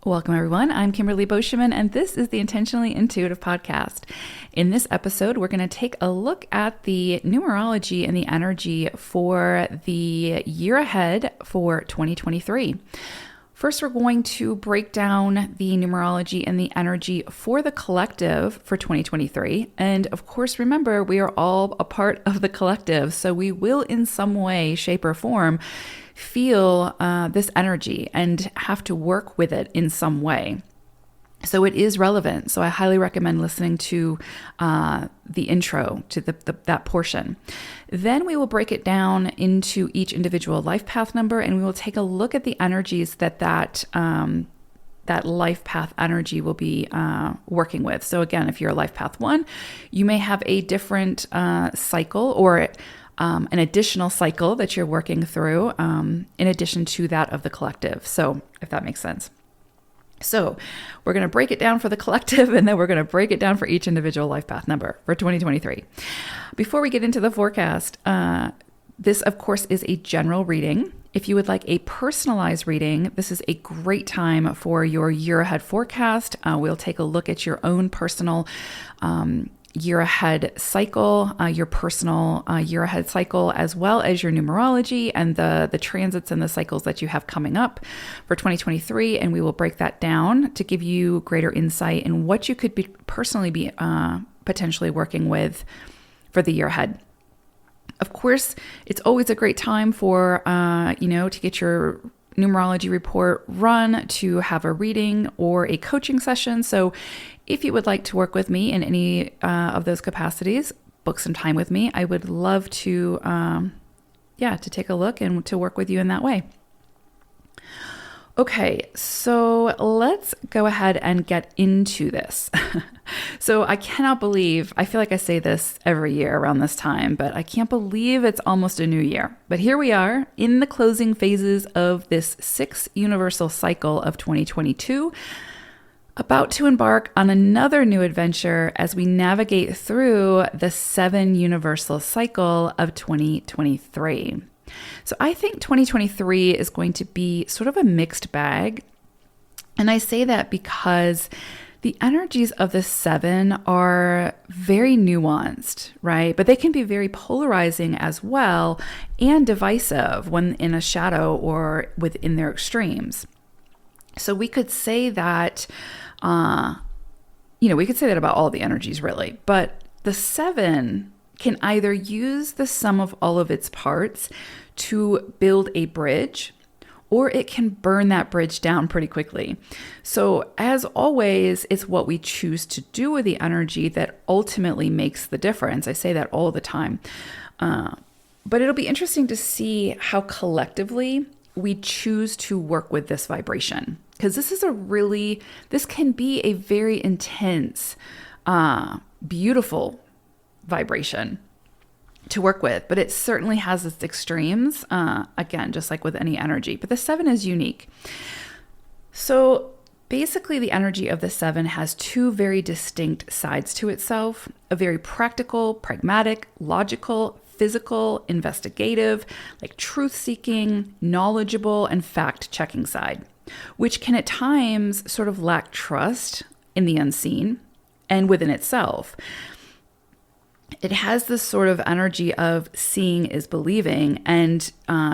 Welcome, everyone. I'm Kimberly Boscheman, and this is the Intentionally Intuitive Podcast. In this episode, we're going to take a look at the numerology and the energy for the year ahead for 2023. First, we're going to break down the numerology and the energy for the collective for 2023. And of course, remember, we are all a part of the collective, so we will in some way, shape, or form feel this energy and have to work with it in some way. So it is relevant. So I highly recommend listening to the intro to that portion. Then we will break it down into each individual life path number, and we will take a look at the energies that life path energy will be working with. So again, if you're a life path 1, you may have a different cycle or an additional cycle that you're working through in addition to that of the collective. So if that makes sense. So we're going to break it down for the collective, and then we're going to break it down for each individual life path number for 2023. Before we get into the forecast, this of course is a general reading. If you would like a personalized reading, this is a great time for your year ahead forecast. We'll take a look at your own personal year ahead cycle, your personal year ahead cycle, as well as your numerology and the transits and the cycles that you have coming up for 2023. And we will break that down to give you greater insight in what you could be personally be potentially working with for the year ahead. Of course, it's always a great time for, to get your numerology report run, to have a reading or a coaching session. So if you would like to work with me in any of those capacities, book some time with me. I would love to take a look and to work with you in that way. Okay, so let's go ahead and get into this. So I cannot believe, I feel like I say this every year around this time, but I can't believe it's almost a new year. But here we are in the closing phases of this 6th universal cycle of 2022, about to embark on another new adventure as we navigate through the 7 universal cycle of 2023. So I think 2023 is going to be sort of a mixed bag. And I say that because the energies of the 7 are very nuanced, right? But they can be very polarizing as well and divisive when in a shadow or within their extremes. So we could say that, we could say that about all the energies really, but the 7 can either use the sum of all of its parts to build a bridge, or it can burn that bridge down pretty quickly. So as always, it's what we choose to do with the energy that ultimately makes the difference. I say that all the time. But it'll be interesting to see how collectively we choose to work with this vibration. Because this can be a very intense, beautiful vibration to work with, but it certainly has its extremes, again, just like with any energy. But the 7 is unique. So basically, the energy of the 7 has 2 very distinct sides to itself: a very practical, pragmatic, logical, physical, investigative, like truth-seeking, knowledgeable, and fact-checking side, which can at times sort of lack trust in the unseen and within itself. It has this sort of energy of seeing is believing and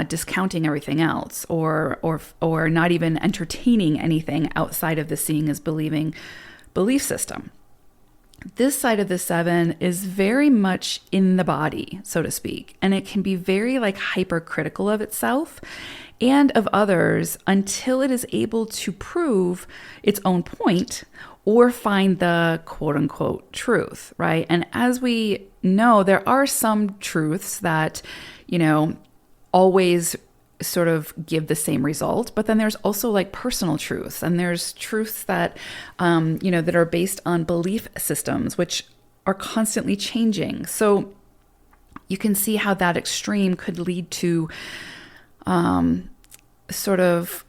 discounting everything else, or not even entertaining anything outside of the seeing is believing belief system. This side of the 7 is very much in the body, so to speak, and it can be very hypercritical of itself and of others until it is able to prove its own point or find the quote unquote truth, right? And as we know, there are some truths that, always sort of give the same result, but then there's also personal truths, and there's truths that, that are based on belief systems, which are constantly changing. So you can see how that extreme could lead to sort of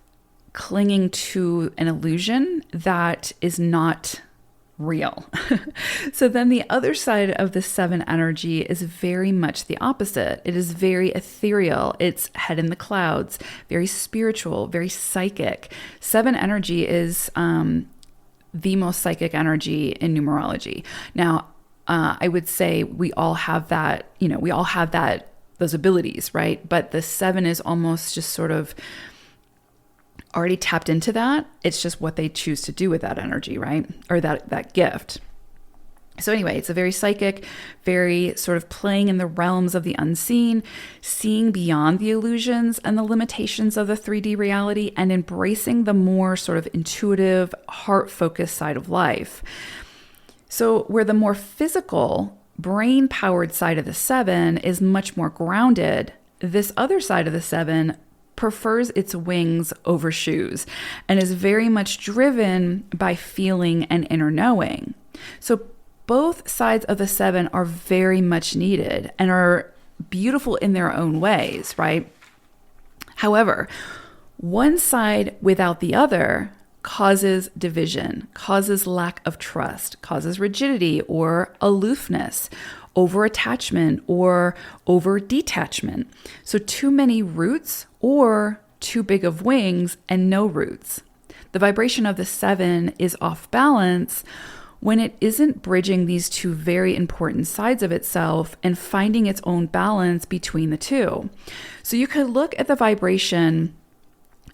clinging to an illusion that is not real. So then the other side of the 7 energy is very much the opposite. It is very ethereal. It's head in the clouds, very spiritual, very psychic. 7 energy is the most psychic energy in numerology. Now, I would say we all have that, those abilities, right? But the 7 is almost just sort of already tapped into that. It's just what they choose to do with that energy, right? Or that gift. So anyway, it's a very psychic, very sort of playing in the realms of the unseen, seeing beyond the illusions and the limitations of the 3D reality, and embracing the more sort of intuitive, heart-focused side of life. So where the more physical, brain-powered side of the 7 is much more grounded, this other side of the 7 prefers its wings over shoes and is very much driven by feeling and inner knowing. So both sides of the 7 are very much needed and are beautiful in their own ways, right? However, one side without the other causes division, causes lack of trust, causes rigidity or aloofness, over attachment or over detachment. So too many roots or too big of wings and no roots. The vibration of the 7 is off balance when it isn't bridging these two very important sides of itself and finding its own balance between the two. So you could look at the vibration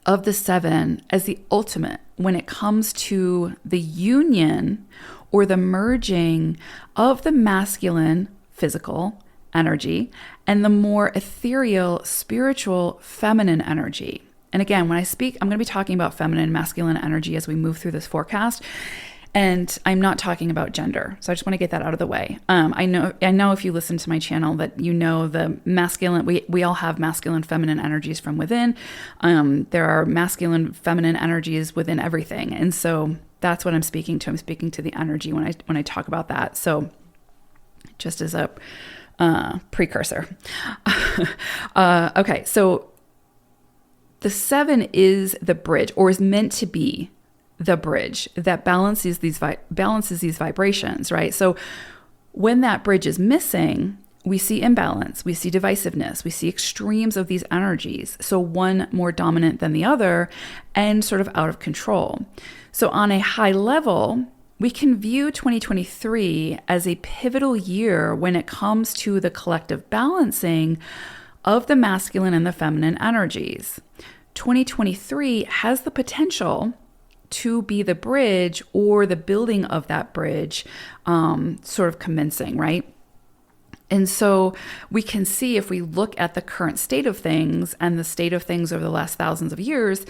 of the 7 as the ultimate when it comes to the union or the merging of the masculine, physical energy and the more ethereal, spiritual, feminine energy. And again, when I speak, I'm going to be talking about feminine and masculine energy as we move through this forecast. And I'm not talking about gender. So I just want to get that out of the way. I know if you listen to my channel that you know the masculine, we all have masculine, feminine energies from within. There are masculine, feminine energies within everything. And so that's what I'm speaking to. I'm speaking to the energy when I talk about that. So just as a precursor. Okay, so the 7 is the bridge, or is meant to be the bridge that balances these vibrations, right? So when that bridge is missing, we see imbalance, we see divisiveness, we see extremes of these energies. So one more dominant than the other and sort of out of control. So on a high level, we can view 2023 as a pivotal year when it comes to the collective balancing of the masculine and the feminine energies. 2023 has the potential to be the bridge or the building of that bridge sort of commencing, right? And so we can see if we look at the current state of things and the state of things over the last thousands of years,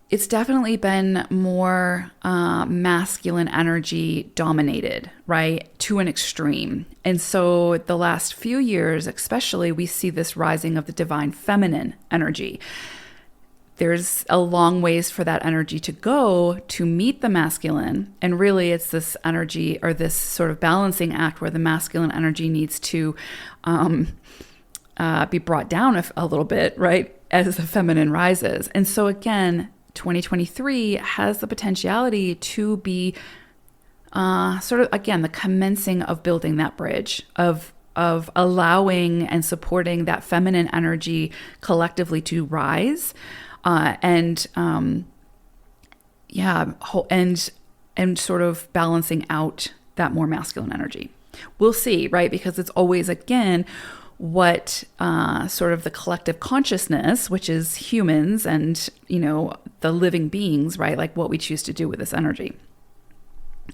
it's definitely been more masculine energy dominated, right, to an extreme. And so the last few years, especially, we see this rising of the divine feminine energy. There's a long ways for that energy to go to meet the masculine. And really, it's this energy or this sort of balancing act where the masculine energy needs to be brought down a little bit, right, as the feminine rises. And so again, 2023 has the potentiality to be sort of, again, the commencing of building that bridge, of allowing and supporting that feminine energy collectively to rise. And sort of balancing out that more masculine energy. We'll see, right? Because it's always, again, what sort of the collective consciousness, which is humans and, the living beings, right? Like what we choose to do with this energy.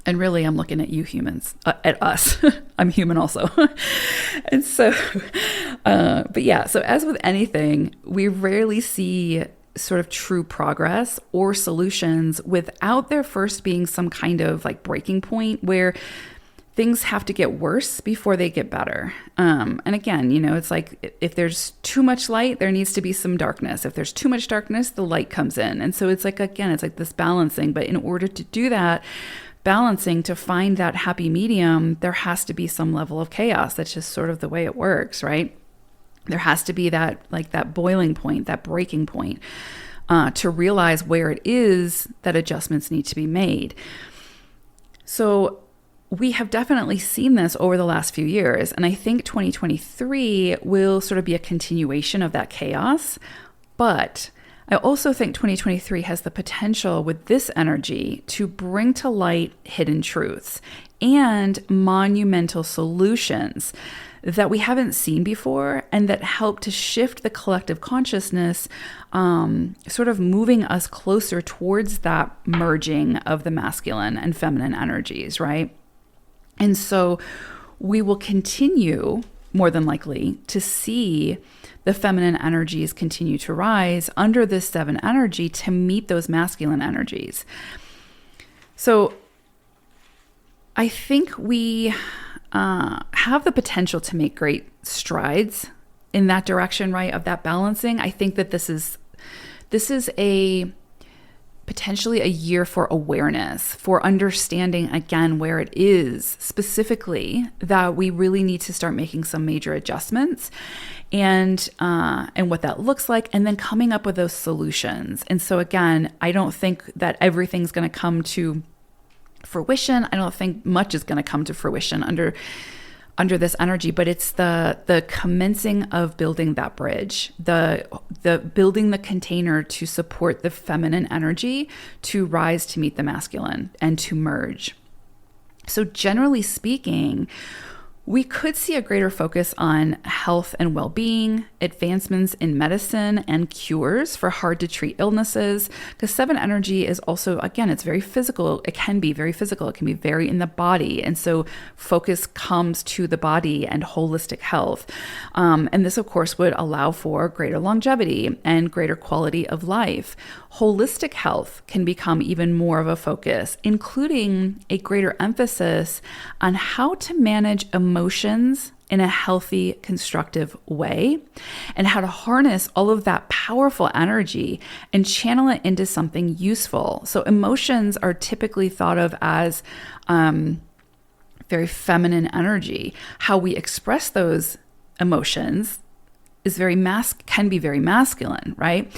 And really, I'm looking at you humans, at us. I'm human also. And so, but yeah, so as with anything, we rarely see sort of true progress or solutions without there first being some kind of like breaking point where things have to get worse before they get better. And again, it's like if there's too much light, there needs to be some darkness. If there's too much darkness, the light comes in. And so it's like, again, it's like this balancing. But in order to do that, balancing, to find that happy medium, there has to be some level of chaos. That's just sort of the way it works, right? There has to be that boiling point, that breaking point, to realize where it is that adjustments need to be made. So we have definitely seen this over the last few years. And I think 2023 will sort of be a continuation of that chaos. But I also think 2023 has the potential with this energy to bring to light hidden truths and monumental solutions that we haven't seen before and that help to shift the collective consciousness, sort of moving us closer towards that merging of the masculine and feminine energies, right? And so we will continue, more than likely, to see the feminine energies continue to rise under this 7 energy to meet those masculine energies. So I think we have the potential to make great strides in that direction, right? Of that balancing. I think that this is potentially a year for awareness, for understanding again where it is specifically that we really need to start making some major adjustments and what that looks like, and then coming up with those solutions. And so again, I don't think that everything's going to come to fruition. I don't think much is going to come to fruition under this energy, but it's the commencing of building that bridge, the building the container to support the feminine energy to rise to meet the masculine and to merge. So generally speaking, we could see a greater focus on health and well-being, advancements in medicine and cures for hard-to-treat illnesses, because 7 energy is also, again, it's very physical. It can be very physical. It can be very in the body. And so focus comes to the body and holistic health. And this, of course, would allow for greater longevity and greater quality of life. Holistic health can become even more of a focus, including a greater emphasis on how to manage emotions in a healthy, constructive way, and how to harness all of that powerful energy and channel it into something useful. So emotions are typically thought of as very feminine energy. How we express those emotions is can be very masculine, right?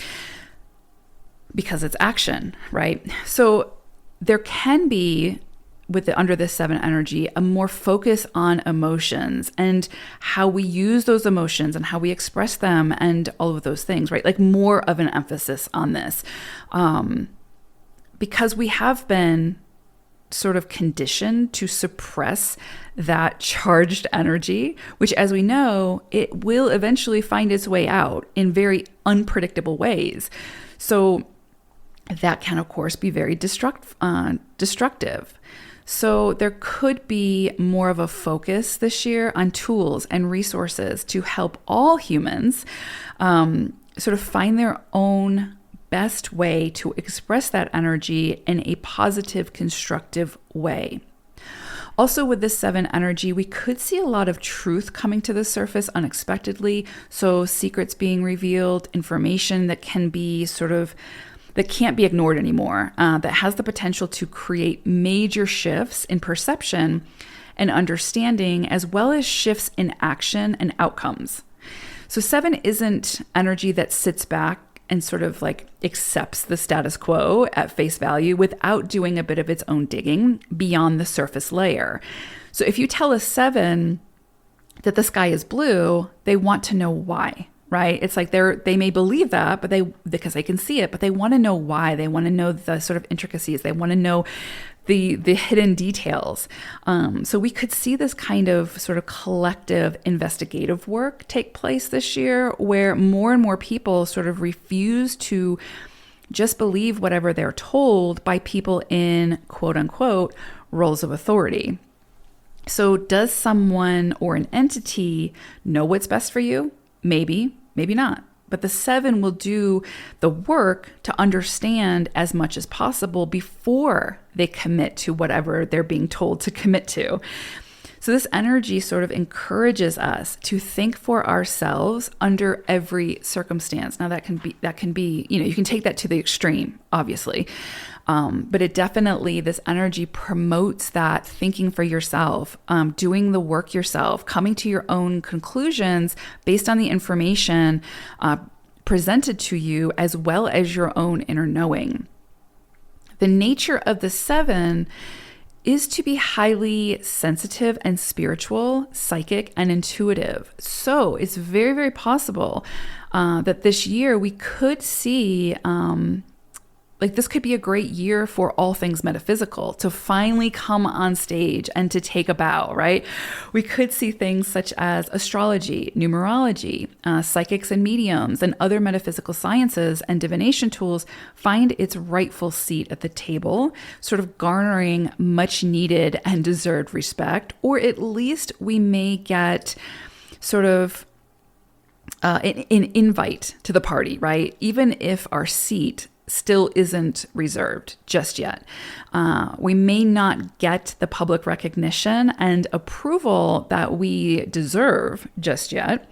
Because it's action, right? So there can be, under this 7 energy, a more focus on emotions and how we use those emotions and how we express them and all of those things, right? Like more of an emphasis on this, because we have been sort of conditioned to suppress that charged energy, which, as we know, it will eventually find its way out in very unpredictable ways. So that can, of course, be very destructive. So there could be more of a focus this year on tools and resources to help all humans sort of find their own best way to express that energy in a positive, constructive way. Also, with this 7 energy, we could see a lot of truth coming to the surface unexpectedly. So secrets being revealed, information that can be that can't be ignored anymore, that has the potential to create major shifts in perception and understanding, as well as shifts in action and outcomes. So 7 isn't energy that sits back and sort of like accepts the status quo at face value without doing a bit of its own digging beyond the surface layer. So if you tell a 7 that the sky is blue, they want to know why. Right? It's like they may believe that, but because they can see it, but they want to know why. They want to know the sort of intricacies. They want to know the hidden details. So we could see this kind of sort of collective investigative work take place this year, where more and more people sort of refuse to just believe whatever they're told by people in quote unquote roles of authority. So does someone or an entity know what's best for you? Maybe, maybe not. But the 7 will do the work to understand as much as possible before they commit to whatever they're being told to commit to. So this energy sort of encourages us to think for ourselves under every circumstance. Now that can be, you can take that to the extreme, obviously. But it definitely, this energy promotes that thinking for yourself, doing the work yourself, coming to your own conclusions based on the information presented to you, as well as your own inner knowing. The nature of the 7 is to be highly sensitive and spiritual, psychic, and intuitive. So it's very, very possible that this year we could see this could be a great year for all things metaphysical to finally come on stage and to take a bow, right? We could see things such as astrology, numerology, psychics and mediums, and other metaphysical sciences and divination tools find its rightful seat at the table, sort of garnering much needed and deserved respect, or at least we may get sort of an invite to the party, right? Even if our seat still isn't reserved just yet. We may not get the public recognition and approval that we deserve just yet,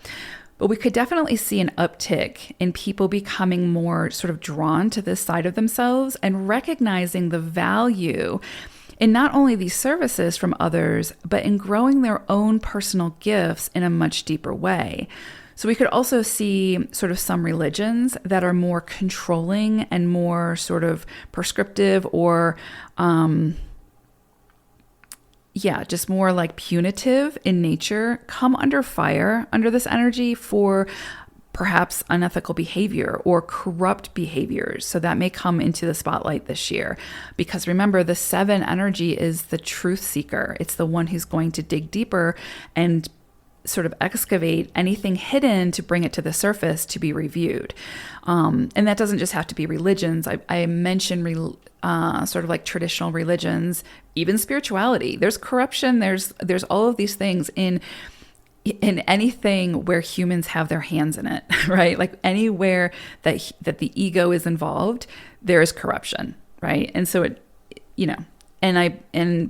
but we could definitely see an uptick in people becoming more sort of drawn to this side of themselves and recognizing the value in not only these services from others, but in growing their own personal gifts in a much deeper way. So we could also see sort of some religions that are more controlling and more sort of prescriptive or, just more like punitive in nature come under fire under this energy for perhaps unethical behavior or corrupt behaviors. So that may come into the spotlight this year. Because remember, the 7 energy is the truth seeker. It's the one who's going to dig deeper and sort of excavate anything hidden to bring it to the surface to be reviewed. And that doesn't just have to be religions. I mentioned sort of like traditional religions, even spirituality. There's corruption. There's all of these things in anything where humans have their hands in it, right? Like anywhere that the ego is involved, there is corruption, right? And so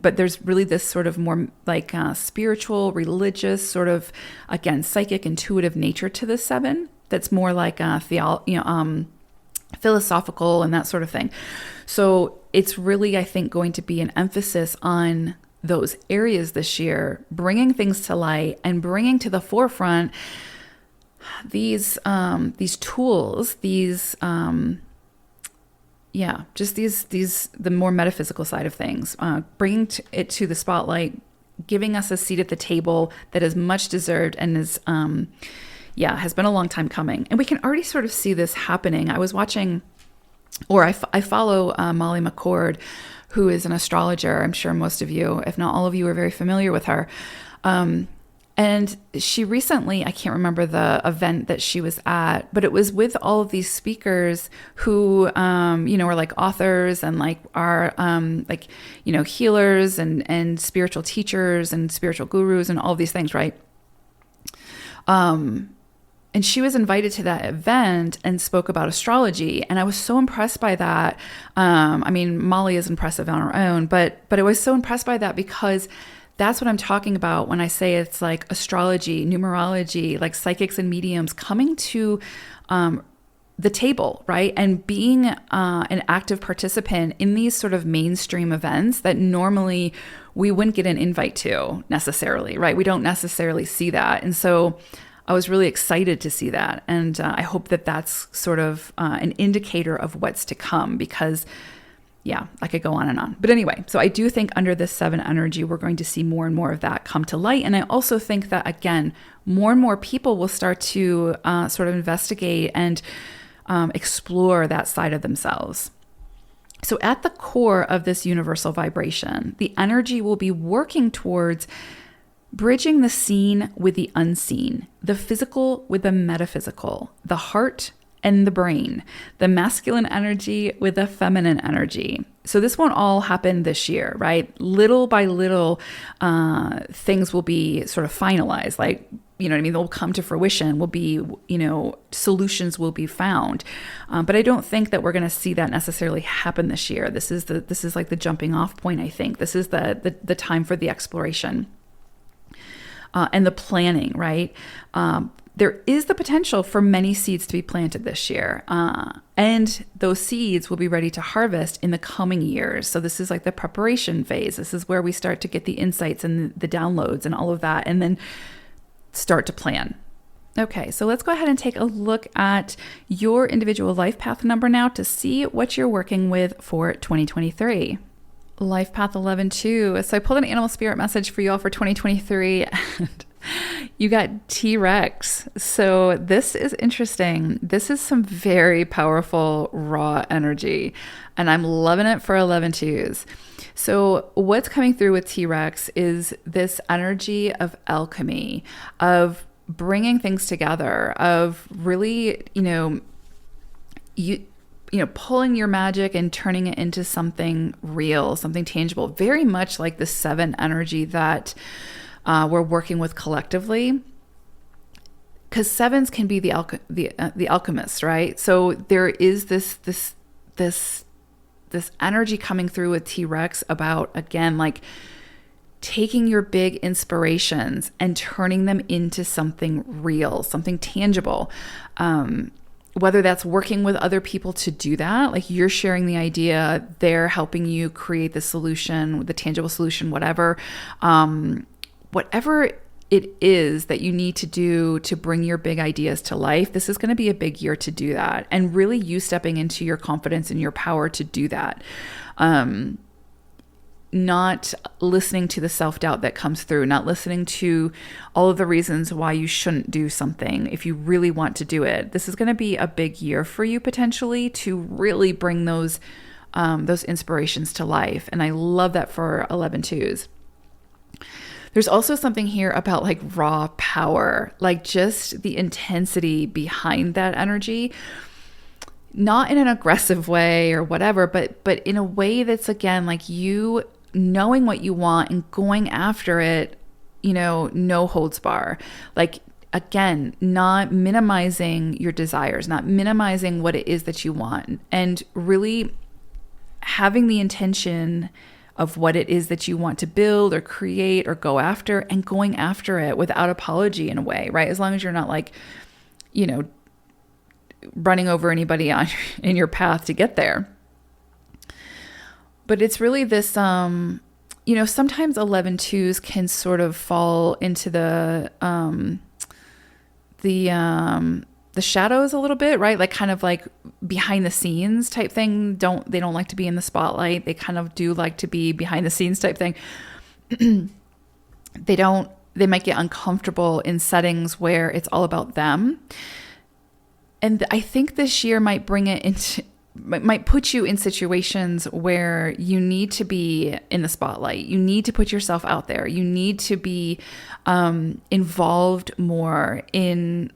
but there's really this sort of more like spiritual, religious, sort of, again, psychic, intuitive nature to the 7 that's more like philosophical and that sort of thing. So it's really, I think, going to be an emphasis on those areas this year, bringing things to light and bringing to the forefront these tools, these the more metaphysical side of things, bringing it to the spotlight, giving us a seat at the table that is much deserved and is, has been a long time coming. And we can already sort of see this happening. I was watching, or I follow Molly McCord, who is an astrologer. I'm sure most of you, if not all of you, are very familiar with her. And she recently, I can't remember the event that she was at, but it was with all of these speakers who, are like authors and like are, healers and spiritual teachers and spiritual gurus and all of these things, right? And she was invited to that event and spoke about astrology. And I was so impressed by that. Molly is impressive on her own, but I was so impressed by that because that's what I'm talking about when I say it's like astrology, numerology, like psychics and mediums coming to the table, right? And being an active participant in these sort of mainstream events that normally we wouldn't get an invite to necessarily, right? We don't necessarily see that. And so I was really excited to see that. And I hope that that's sort of an indicator of what's to come because I could go on and on. But anyway, so I do think under this 7 energy, we're going to see more and more of that come to light. And I also think that, again, more and more people will start to sort of investigate and explore that side of themselves. So at the core of this universal vibration, the energy will be working towards bridging the seen with the unseen, the physical with the metaphysical, the heart and the brain, the masculine energy with the feminine energy. So this won't all happen this year, right? Little by little, things will be sort of finalized. Like, you know what I mean? They'll come to fruition, will be, solutions will be found. But I don't think that we're going to see that necessarily happen this year. This is like the jumping off point, I think. This is the time for the exploration and the planning, right? There is the potential for many seeds to be planted this year. And those seeds will be ready to harvest in the coming years. So this is like the preparation phase. This is where we start to get the insights and the downloads and all of that, and then start to plan. Okay, so let's go ahead and take a look at your individual life path number now to see what you're working with for 2023. Life Path 11 too. So I pulled an animal spirit message for you all for 2023 and you got T-Rex. So this is interesting. This is some very powerful raw energy and I'm loving it for 11 twos. So what's coming through with T-Rex is this energy of alchemy, of bringing things together, of really, pulling your magic and turning it into something real, something tangible, very much like the 7 energy that we're working with collectively. Because 7s can be the alchemists, right? So there is this energy coming through with T-Rex about, again, like taking your big inspirations and turning them into something real, something tangible. Whether that's working with other people to do that, like you're sharing the idea, they're helping you create the solution, the tangible solution, whatever it is that you need to do to bring your big ideas to life. This is going to be a big year to do that. And really you stepping into your confidence and your power to do that. Not listening to the self-doubt that comes through, not listening to all of the reasons why you shouldn't do something if you really want to do it. This is going to be a big year for you potentially to really bring those inspirations to life. And I love that for 11 twos. There's also something here about like raw power, like just the intensity behind that energy, not in an aggressive way or whatever, but in a way that's, again, like you knowing what you want and going after it, no holds bar. Like, again, not minimizing your desires, not minimizing what it is that you want, and really having the intention of what it is that you want to build or create or go after, and going after it without apology in a way, right? As long as you're not like, running over anybody in your path to get there. But it's really this, sometimes 11 twos can sort of fall into the shadows a little bit, right? Like kind of like behind the scenes type thing. They don't like to be in the spotlight. They kind of do like to be behind the scenes type thing. They might get uncomfortable in settings where it's all about them. And I think this year might might put you in situations where you need to be in the spotlight. You need to put yourself out there. You need to be involved more in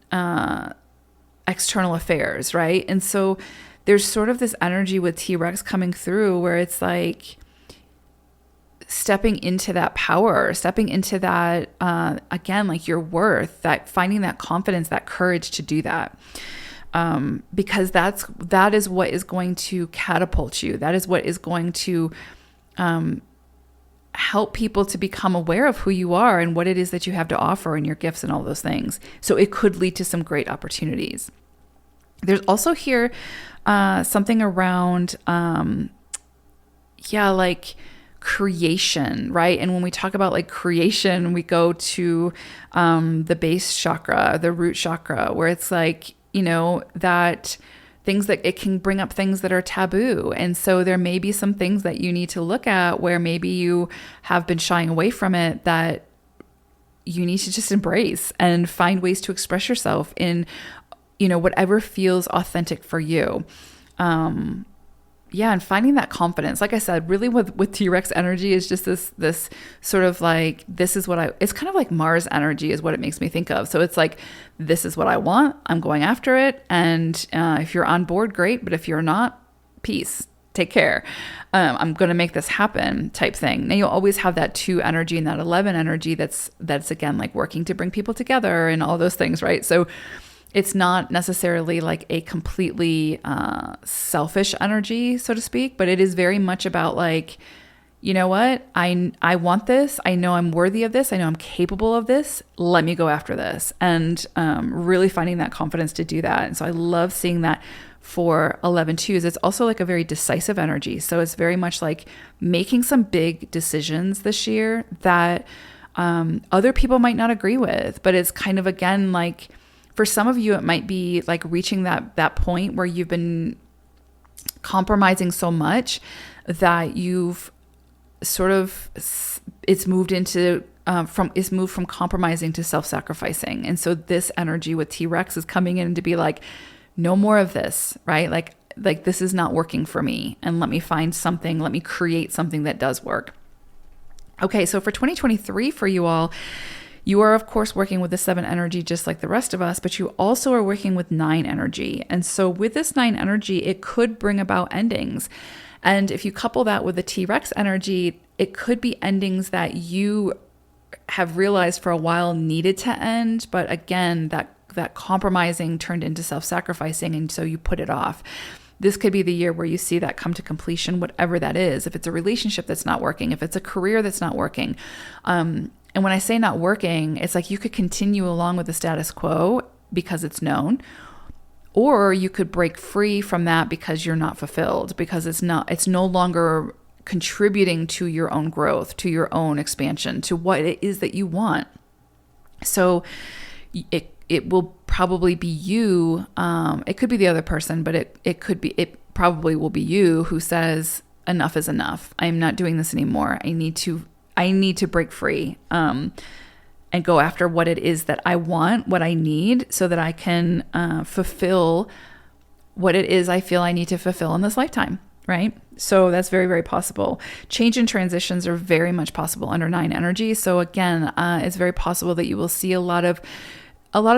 external affairs, right? And so there's sort of this energy with T-Rex coming through where it's like stepping into that power, stepping into that, again, like your worth, that finding that confidence, that courage to do that. Because that is what is going to catapult you. That is what is going to help people to become aware of who you are and what it is that you have to offer and your gifts and all those things. So it could lead to some great opportunities. There's also here something around, like creation, right? And when we talk about like creation, we go to the base chakra, the root chakra, where it's like, that things that it can bring up things that are taboo. And so there may be some things that you need to look at where maybe you have been shying away from it that you need to just embrace and find ways to express yourself in, whatever feels authentic for you. And finding that confidence, like I said, really with T-Rex energy is just this sort of like, it's kind of like Mars energy is what it makes me think of. So it's like, this is what I want. I'm going after it. And if you're on board, great. But if you're not, peace, take care. I'm going to make this happen type thing. Now you'll always have that 2 energy and that 11 energy. That's again, like working to bring people together and all those things, right? So it's not necessarily like a completely selfish energy, so to speak, but it is very much about like, you know what? I want this. I know I'm worthy of this. I know I'm capable of this. Let me go after this. And really finding that confidence to do that. And so I love seeing that for 11 twos. It's also like a very decisive energy. So it's very much like making some big decisions this year that other people might not agree with, but it's kind of, again, like, for some of you, it might be like reaching that point where you've been compromising so much that you've sort of, it's moved from compromising to self-sacrificing. And so this energy with T-Rex is coming in to be like, no more of this, right? Like this is not working for me. And let me create something that does work. Okay, so for 2023 for you all, you are, of course, working with the 7 energy just like the rest of us, but you also are working with 9 energy. And so with this 9 energy, it could bring about endings. And if you couple that with the T-Rex energy, it could be endings that you have realized for a while needed to end. But again, that compromising turned into self-sacrificing, and so you put it off. This could be the year where you see that come to completion, whatever that is. If it's a relationship that's not working, if it's a career that's not working. And when I say not working, it's like you could continue along with the status quo because it's known, or you could break free from that because you're not fulfilled, because it's no longer contributing to your own growth, to your own expansion, to what it is that you want. So it will probably be you. It could be the other person, but it probably will be you who says, enough is enough. I'm not doing this anymore. I need to break free and go after what it is that I want, what I need, so that I can fulfill what it is I feel I need to fulfill in this lifetime, right? So that's very, very possible. Change and transitions are very much possible under 9 energy. So again, it's very possible that you will see a lot of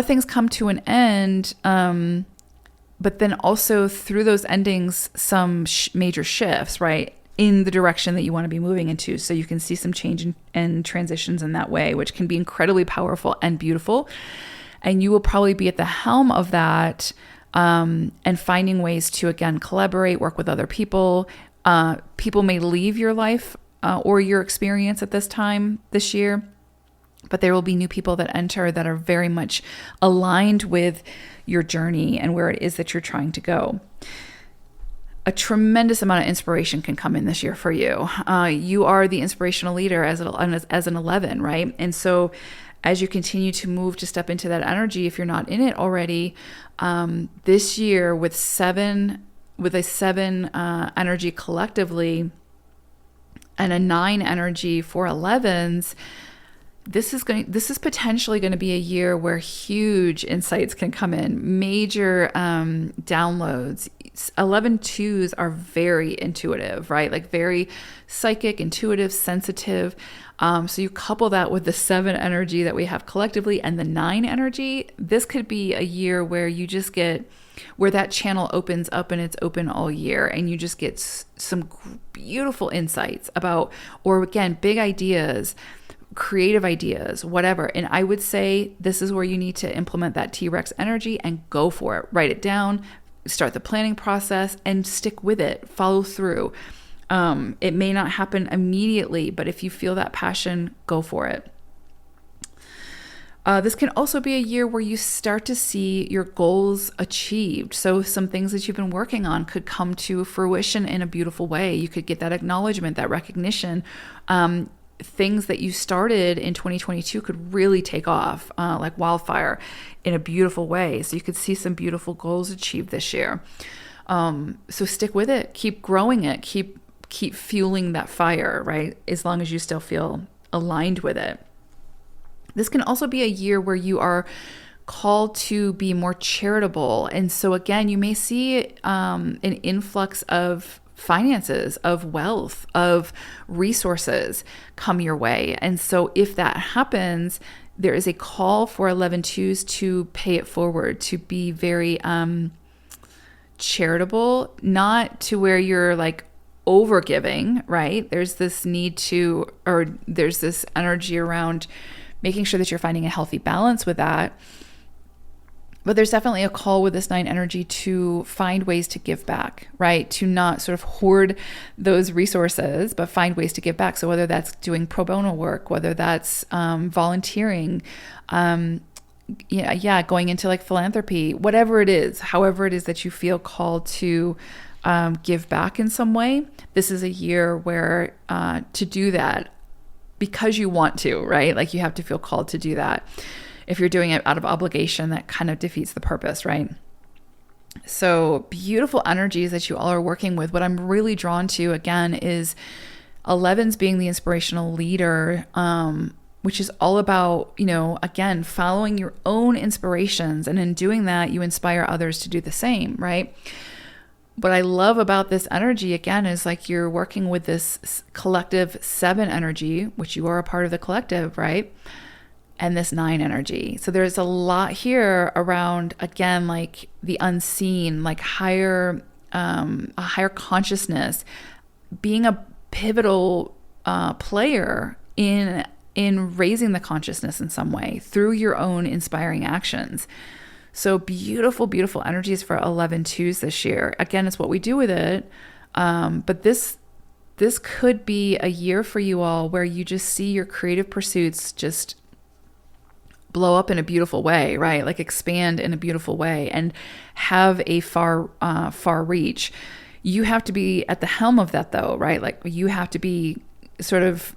things come to an end, but then also through those endings, some major shifts, right, in the direction that you want to be moving into. So you can see some change and transitions in that way, which can be incredibly powerful and beautiful. And you will probably be at the helm of that, and finding ways to, again, collaborate, work with other people. People may leave your life or your experience at this year, but there will be new people that enter that are very much aligned with your journey and where it is that you're trying to go. A tremendous amount of inspiration can come in this year for you. You are the inspirational leader as an 11, right? And so as you continue to move to step into that energy, if you're not in it already, this year with a 7 energy collectively and a 9 energy for 11s, this is potentially going to be a year where huge insights can come in, major downloads. 11-2s are very intuitive, right? Like very psychic, intuitive, sensitive. So you couple that with the 7 energy that we have collectively and the 9 energy. This could be a year where you just get, where that channel opens up and it's open all year, and you just get some beautiful insights about, or again, big ideas, creative ideas, whatever. And I would say this is where you need to implement that T-Rex energy and go for it. Write it down, start the planning process, and stick with it. Follow through. It may not happen immediately, but if you feel that passion, go for it. This can also be a year where you start to see your goals achieved. So some things that you've been working on could come to fruition in a beautiful way. You could get that acknowledgement, that recognition. Things that you started in 2022 could really take off like wildfire in a beautiful way. So you could see some beautiful goals achieved this year. So stick with it, keep growing it, keep fueling that fire, right? As long as you still feel aligned with it. This can also be a year where you are called to be more charitable. And so again, you may see an influx of finances, of wealth, of resources come your way. And so if that happens, there is a call for 11-2s to pay it forward, to be very charitable, not to where you're like overgiving, right? There's this need to, or there's this energy around making sure that you're finding a healthy balance with that. But there's definitely a call with this 9 energy to find ways to give back, right? To not sort of hoard those resources, but find ways to give back. So whether that's doing pro bono work, whether that's volunteering, going into like philanthropy, whatever it is, however it is that you feel called to give back in some way, this is a year where to do that because you want to, right? Like you have to feel called to do that. If you're doing it out of obligation, that kind of defeats the purpose, right? So beautiful energies that you all are working with. What I'm really drawn to, again, is 11s being the inspirational leader, which is all about, again, following your own inspirations. And in doing that, you inspire others to do the same, right? What I love about this energy, again, is like you're working with this collective 7 energy, which you are a part of the collective, right? And this 9 energy. So there's a lot here around, again, like the unseen, like a higher consciousness, being a pivotal player in raising the consciousness in some way through your own inspiring actions. So beautiful, beautiful energies for 11-2s this year. Again, it's what we do with it. But this could be a year for you all where you just see your creative pursuits just blow up in a beautiful way, right? Like expand in a beautiful way and have a far reach. You have to be at the helm of that though, right? Like you have to be sort of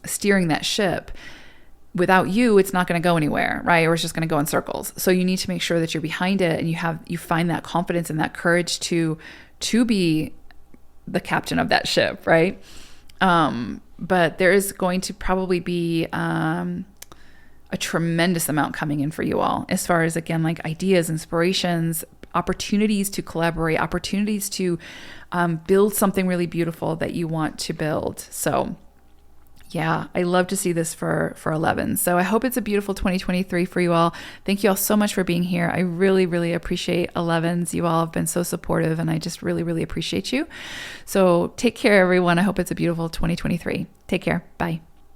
steering that ship. Without you, it's not going to go anywhere, right? Or it's just going to go in circles. So you need to make sure that you're behind it and you find that confidence and that courage to be the captain of that ship, right? But there is going to probably be a tremendous amount coming in for you all as far as, again, like ideas, inspirations, opportunities to collaborate, opportunities to build something really beautiful that you want to build. So yeah, I love to see this for 11. So I hope it's a beautiful 2023 for you all. Thank you all so much for being here. I really, really appreciate 11s. You all have been so supportive and I just really, really appreciate you. So take care, everyone. I hope it's a beautiful 2023. Take care. Bye.